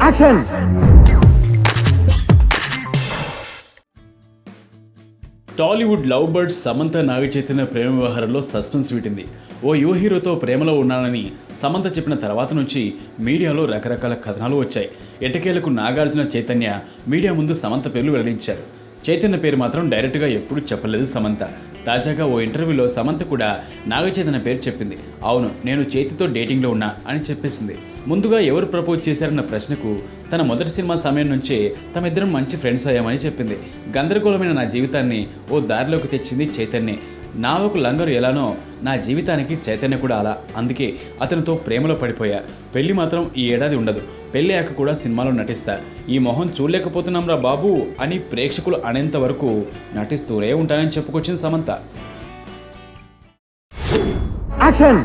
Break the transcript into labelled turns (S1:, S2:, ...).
S1: Action.
S2: Tollywood love bird Samantha Naga Chaitanya ప్రేమ వ్యవహారంలో suspense వీటింది. ఓ యువ హీరోతో ప్రేమలో ఉన్నానని సమంత చెప్పిన తర్వాత నుంచి మీడియాలో రకరకాల కథనాలు వచ్చాయి. ఎట్టకేలకు నాగార్జున చైతన్య మీడియా ముందు సమంత పేర్లు వెల్లడించారు. చైతన్య పేరు మాత్రం డైరెక్ట్గా ఎప్పుడూ చెప్పలేదు సమంత. తాజాగా ఓ ఇంటర్వ్యూలో సమంత కూడా నాగచైతన్య పేరు చెప్పింది. అవును, నేను చైతితో డేటింగ్లో ఉన్నా అని చెప్పేసింది. ముందుగా ఎవరు ప్రపోజ్ చేశారన్న ప్రశ్నకు తన మొదటి సినిమా సమయం నుంచే తమిద్దరం మంచి ఫ్రెండ్స్ అయ్యామని చెప్పింది. గందరగోళమైన నా జీవితాన్ని ఓ దారిలోకి తెచ్చింది చైతన్యే. నావకు లంగరు ఎలానో నా జీవితానికి చైతన్య కూడా అలా. అందుకే అతనితో ప్రేమలో పడిపోయా. పెళ్లి మాత్రం ఈ ఏడాది ఉండదు. పెళ్లి అయ్యాక కూడా సినిమాలో నటిస్తా. ఈ మొహం చూడలేకపోతున్నాం రా బాబు అని ప్రేక్షకులు అనేంత వరకు నటిస్తూనే ఉంటానని చెప్పుకొచ్చింది సమంత.
S1: యాక్షన్.